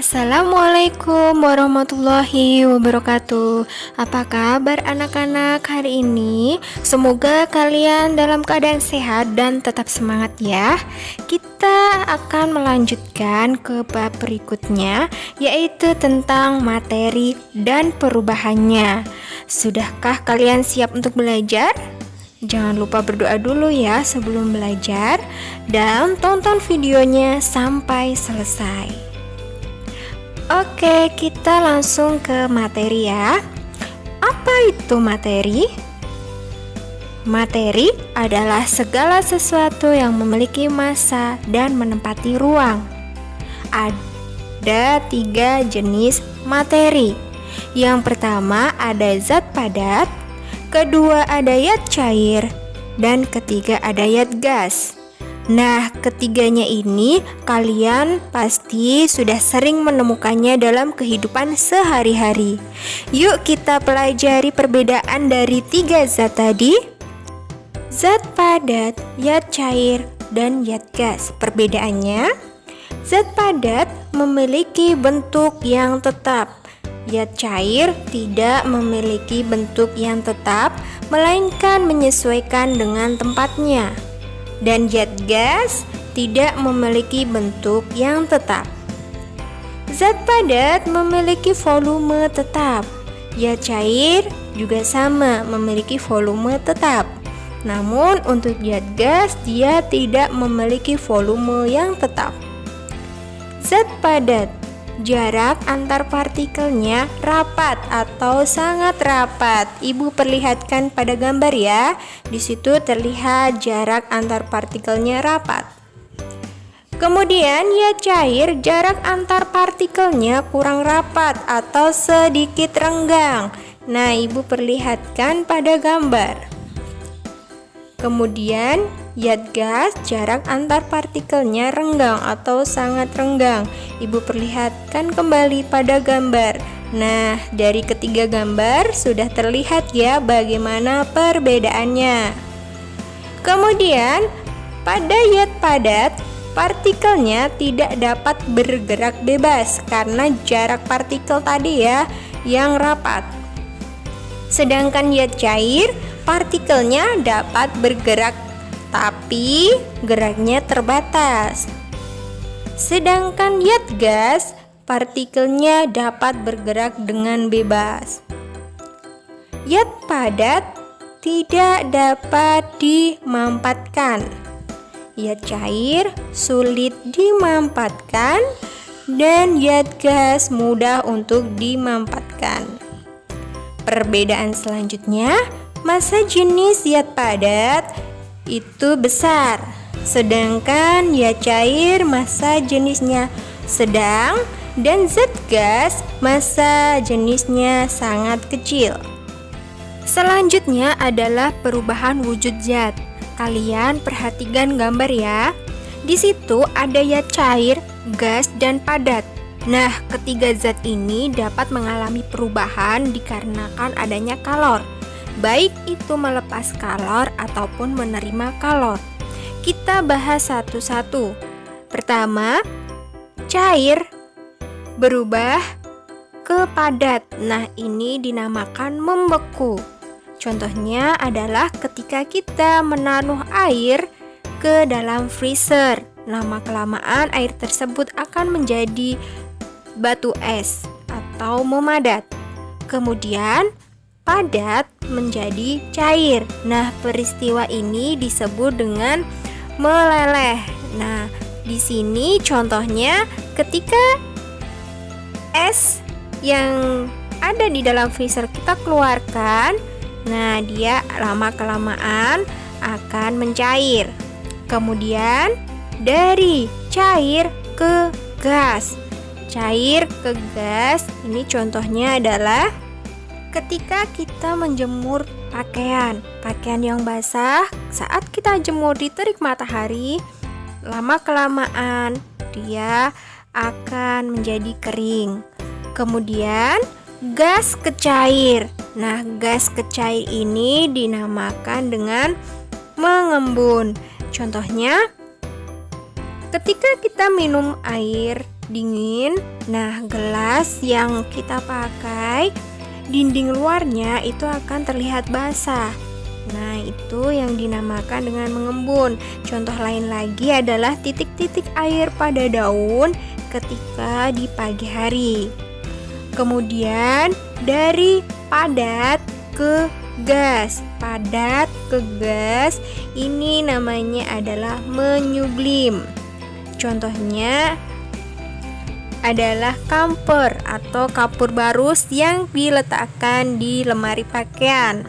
Assalamualaikum warahmatullahi wabarakatuh. Apa kabar anak-anak hari ini? Semoga kalian dalam keadaan sehat dan tetap semangat ya. Kita akan melanjutkan ke bab berikutnya, yaitu tentang materi dan perubahannya. Sudahkah kalian siap untuk belajar? Jangan lupa berdoa dulu ya sebelum belajar, dan tonton videonya sampai selesai. Oke, kita langsung ke materi ya. Apa itu materi? Materi adalah segala sesuatu yang memiliki massa dan menempati ruang. Ada 3 jenis materi. Yang pertama ada zat padat, kedua ada zat cair, dan ketiga ada zat gas. Nah, ketiganya ini kalian pasti sudah sering menemukannya dalam kehidupan sehari-hari. Yuk kita pelajari perbedaan dari 3 zat tadi. Zat padat, zat cair, dan zat gas. Perbedaannya, zat padat memiliki bentuk yang tetap. Zat cair tidak memiliki bentuk yang tetap, melainkan menyesuaikan dengan tempatnya. Dan zat gas tidak memiliki bentuk yang tetap. Zat padat memiliki volume tetap. Zat cair juga sama, memiliki volume tetap. Namun untuk zat gas dia tidak memiliki volume yang tetap. Zat padat, jarak antar partikelnya rapat atau sangat rapat. Ibu perlihatkan pada gambar ya. Di situ terlihat jarak antar partikelnya rapat. Kemudian zat cair, jarak antar partikelnya kurang rapat atau sedikit renggang. Nah, ibu perlihatkan pada gambar. Kemudian zat gas, jarak antar partikelnya renggang atau sangat renggang. Ibu perlihatkan kembali pada gambar. Nah, dari ketiga gambar sudah terlihat ya bagaimana perbedaannya. Kemudian pada zat padat, partikelnya tidak dapat bergerak bebas karena jarak partikel tadi ya yang rapat. Sedangkan zat cair, partikelnya dapat bergerak tapi geraknya terbatas. Sedangkan zat gas, partikelnya dapat bergerak dengan bebas. Zat padat tidak dapat dimampatkan. Zat cair sulit dimampatkan dan zat gas mudah untuk dimampatkan. Perbedaan selanjutnya, massa jenis zat padat itu besar, sedangkan zat cair massa jenisnya sedang, dan zat gas massa jenisnya sangat kecil. Selanjutnya adalah perubahan wujud zat. Kalian perhatikan gambar ya. Di situ ada zat cair, gas, dan padat. Nah, ketiga zat ini dapat mengalami perubahan dikarenakan adanya kalor, baik itu melepas kalor ataupun menerima kalor. Kita bahas satu-satu. Pertama, cair berubah ke padat. Nah, ini dinamakan membeku. Contohnya adalah ketika kita menaruh air ke dalam freezer. Lama-kelamaan air tersebut akan menjadi batu es atau memadat. Kemudian padat menjadi cair. Nah, peristiwa ini disebut dengan meleleh. Nah, di sini contohnya ketika es yang ada di dalam freezer kita keluarkan, nah dia lama-kelamaan akan mencair. Kemudian dari cair ke gas. Cair ke gas, ini contohnya adalah ketika kita menjemur pakaian yang basah, saat kita jemur di terik matahari, lama-kelamaan dia akan menjadi kering. Kemudian gas ke cair. Nah, gas ke cair ini dinamakan dengan mengembun. Contohnya, ketika kita minum air dingin. Nah, gelas yang kita pakai, dinding luarnya itu akan terlihat basah. Nah, itu yang dinamakan dengan mengembun. Contoh lain lagi adalah titik-titik air pada daun ketika di pagi hari. Kemudian dari padat ke gas. Padat ke gas ini namanya adalah menyublim. Contohnya adalah kamper atau kapur barus yang diletakkan di lemari pakaian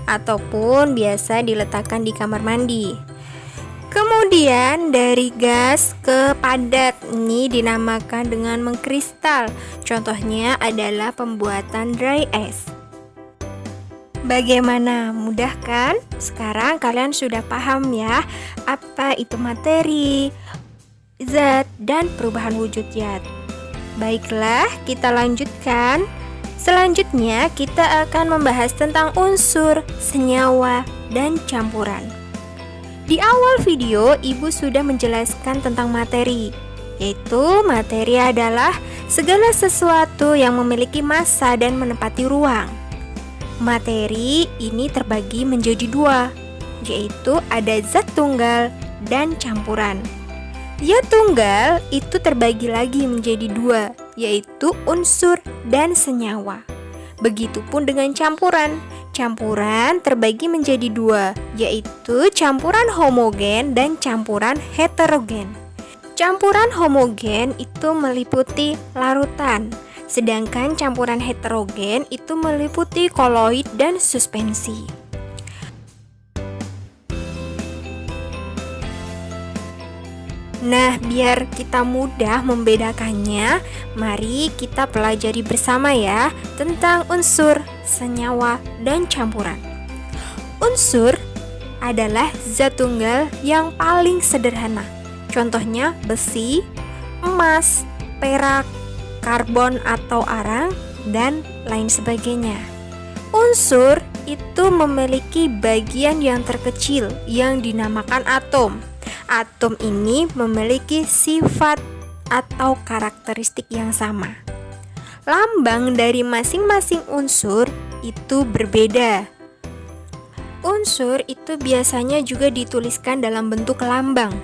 ataupun biasa diletakkan di kamar mandi. Kemudian dari gas ke padat ini dinamakan dengan mengkristal. Contohnya adalah pembuatan dry ice. Bagaimana? Mudah kan? Sekarang kalian sudah paham ya apa itu materi, zat, dan perubahan wujud zat. Baiklah, kita lanjutkan. Selanjutnya kita akan membahas tentang unsur, senyawa, dan campuran. Di awal video, Ibu sudah menjelaskan tentang materi, yaitu materi adalah segala sesuatu yang memiliki massa dan menempati ruang. Materi ini terbagi menjadi dua, yaitu ada zat tunggal dan campuran. Zat tunggal itu terbagi lagi menjadi dua, yaitu unsur dan senyawa. Begitupun dengan campuran. Campuran terbagi menjadi dua, yaitu campuran homogen dan campuran heterogen. Campuran homogen itu meliputi larutan, sedangkan campuran heterogen itu meliputi koloid dan suspensi. Nah, biar kita mudah membedakannya, mari kita pelajari bersama ya tentang unsur, senyawa, dan campuran. Unsur adalah zat tunggal yang paling sederhana. Contohnya besi, emas, perak, karbon atau arang, dan lain sebagainya. Unsur itu memiliki bagian yang terkecil yang dinamakan atom. Atom ini memiliki sifat atau karakteristik yang sama. Lambang dari masing-masing unsur itu berbeda. Unsur itu biasanya juga dituliskan dalam bentuk lambang.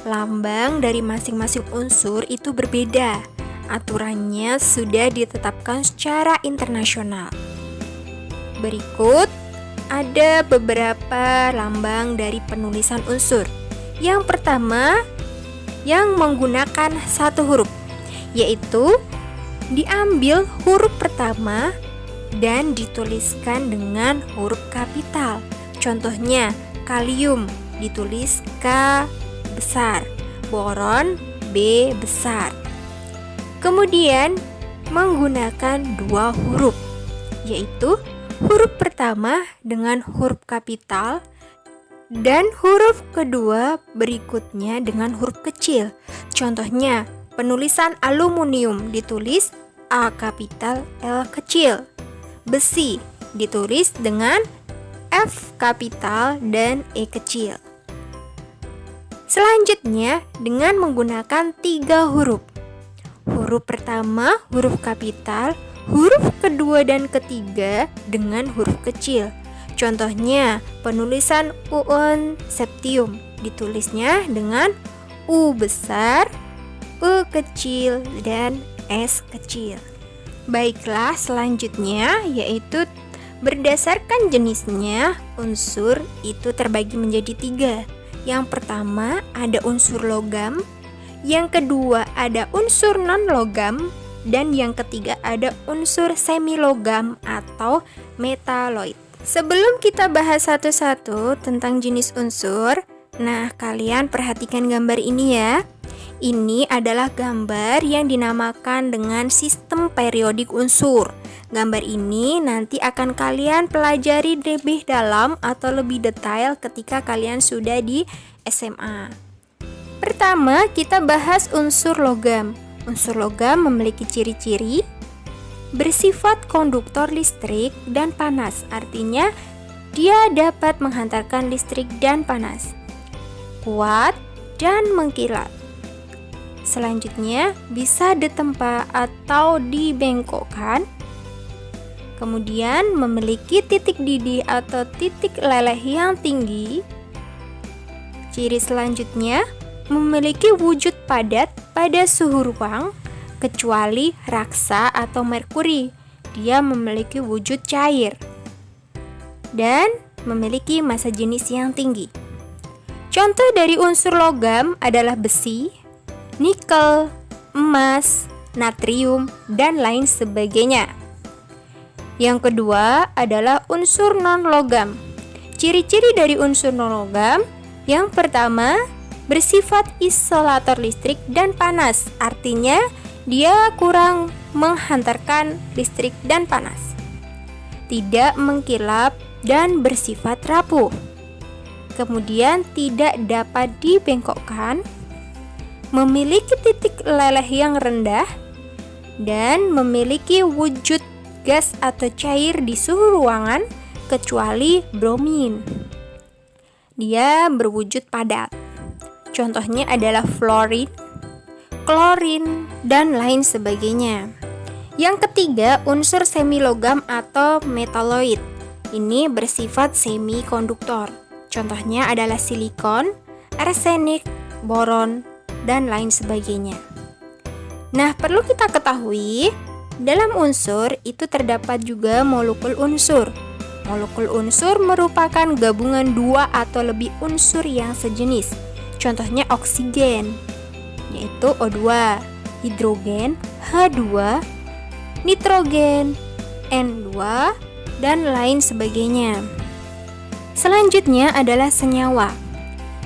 Lambang dari masing-masing unsur itu berbeda. Aturannya sudah ditetapkan secara internasional. Berikut ada beberapa lambang dari penulisan unsur. Yang pertama, yang menggunakan satu huruf, yaitu diambil huruf pertama dan dituliskan dengan huruf kapital. Contohnya, kalium ditulis K besar, boron B besar. Kemudian menggunakan dua huruf, yaitu huruf pertama dengan huruf kapital dan huruf kedua berikutnya dengan huruf kecil. Contohnya, penulisan aluminium ditulis A kapital L kecil. Besi ditulis dengan F kapital dan E kecil. Selanjutnya dengan menggunakan tiga huruf. Huruf pertama huruf kapital, huruf kedua dan ketiga dengan huruf kecil. Contohnya, penulisan uon septium ditulisnya dengan U besar, E kecil, dan S kecil. Baiklah, selanjutnya yaitu berdasarkan jenisnya, unsur itu terbagi menjadi tiga. Yang pertama ada unsur logam, yang kedua ada unsur non-logam, dan yang ketiga ada unsur semi-logam atau metaloid. Sebelum kita bahas satu-satu tentang jenis unsur, nah kalian perhatikan gambar ini ya. Ini adalah gambar yang dinamakan dengan sistem periodik unsur. Gambar ini nanti akan kalian pelajari lebih dalam atau lebih detail ketika kalian sudah di SMA. Pertama, kita bahas unsur logam. Unsur logam memiliki ciri-ciri bersifat konduktor listrik dan panas, artinya dia dapat menghantarkan listrik dan panas, kuat dan mengkilat. Selanjutnya bisa ditempa atau dibengkokkan. Kemudian memiliki titik didih atau titik leleh yang tinggi. Ciri selanjutnya memiliki wujud padat pada suhu ruang, kecuali raksa atau merkuri. Dia memiliki wujud cair dan memiliki massa jenis yang tinggi. Contoh dari unsur logam adalah besi, nikel, emas, natrium, dan lain sebagainya. Yang kedua adalah unsur non-logam. Ciri-ciri dari unsur non-logam, yang pertama, bersifat isolator listrik dan panas. Artinya, dia kurang menghantarkan listrik dan panas. Tidak mengkilap dan bersifat rapuh. Kemudian tidak dapat dibengkokkan, memiliki titik leleh yang rendah, dan memiliki wujud gas atau cair di suhu ruangan kecuali bromin. Dia berwujud padat. Contohnya adalah fluorin, klorin, dan lain sebagainya. Yang ketiga, unsur semilogam atau metaloid. Ini bersifat semikonduktor. Contohnya adalah silikon, arsenik, boron, dan lain sebagainya. Nah, perlu kita ketahui, dalam unsur itu terdapat juga molekul unsur. Molekul unsur merupakan gabungan dua atau lebih unsur yang sejenis. Contohnya oksigen, yaitu O2, hidrogen, H2, nitrogen, N2, dan lain sebagainya. Selanjutnya adalah senyawa.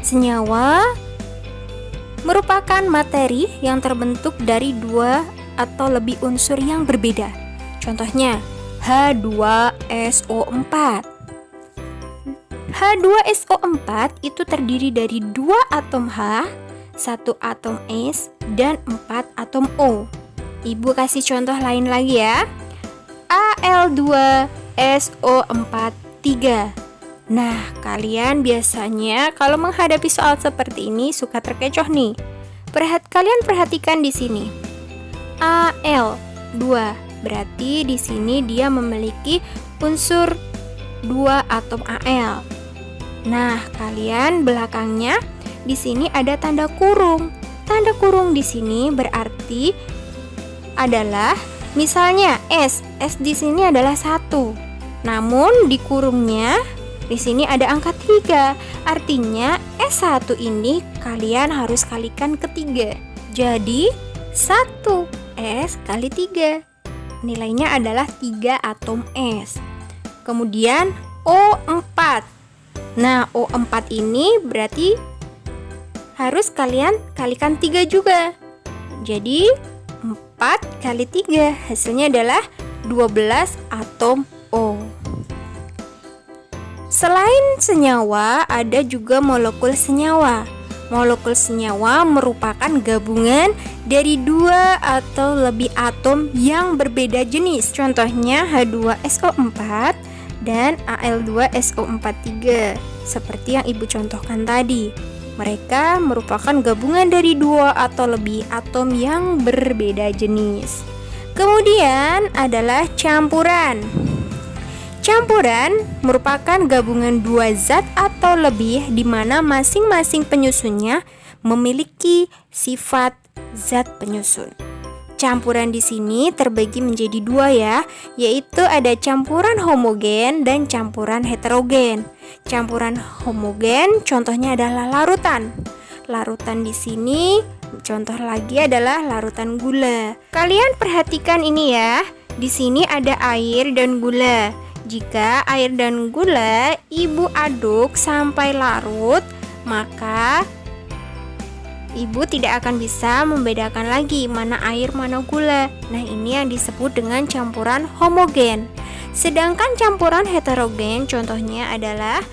Senyawa merupakan materi yang terbentuk dari dua atau lebih unsur yang berbeda. Contohnya H2SO4. H2SO4 itu terdiri dari 2 atom H, 1 atom S, dan 4 atom O. Ibu kasih contoh lain lagi ya. Al2SO4 3. Nah, kalian biasanya kalau menghadapi soal seperti ini suka terkecoh nih. Kalian perhatikan di sini. Al2 berarti di sini dia memiliki unsur 2 atom Al. Nah, kalian belakangnya di sini ada tanda kurung. Tanda kurung di sini berarti adalah misalnya S di sini adalah 1. Namun di kurungnya di sini ada angka 3, artinya S1 ini kalian harus kalikan ke 3. Jadi 1S kali 3. Nilainya adalah 3 atom S. Kemudian O4. Nah, O4 ini berarti harus kalian kalikan 3 juga. Jadi 4 kali 3 hasilnya adalah 12 atom O. Selain senyawa, ada juga molekul senyawa. Molekul senyawa merupakan gabungan dari 2 atau lebih atom yang berbeda jenis. Contohnya H2SO4 dan Al2SO43. Seperti yang Ibu contohkan tadi. Mereka merupakan gabungan dari 2 atau lebih atom yang berbeda jenis. Kemudian adalah campuran. Campuran merupakan gabungan 2 zat atau lebih di mana masing-masing penyusunnya memiliki sifat zat penyusun. Campuran di sini terbagi menjadi 2 ya, yaitu ada campuran homogen dan campuran heterogen. Campuran homogen contohnya adalah larutan. Larutan di sini contoh lagi adalah larutan gula. Kalian perhatikan ini ya. Di sini ada air dan gula. Jika air dan gula Ibu aduk sampai larut, maka Ibu tidak akan bisa membedakan lagi mana air mana gula. Nah, ini yang disebut dengan campuran homogen. Sedangkan campuran heterogen contohnya adalah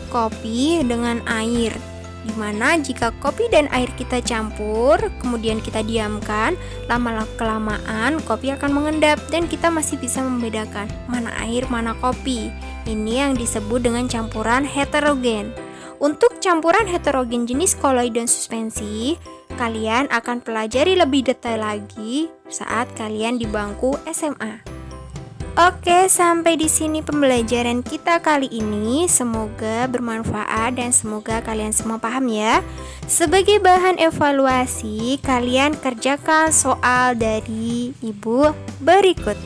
kopi dengan air. Dimana jika kopi dan air kita campur, kemudian kita diamkan, lama-kelamaan kopi akan mengendap dan kita masih bisa membedakan mana air, mana kopi. Ini yang disebut dengan campuran heterogen. Untuk campuran heterogen jenis koloid dan suspensi, kalian akan pelajari lebih detail lagi saat kalian di bangku SMA. Oke, sampai di sini pembelajaran kita kali ini. Semoga bermanfaat dan semoga kalian semua paham ya. Sebagai bahan evaluasi, kalian kerjakan soal dari Ibu berikut.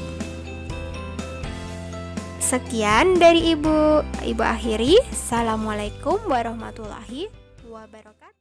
Sekian dari Ibu. Ibu akhiri. Assalamualaikum warahmatullahi wabarakatuh.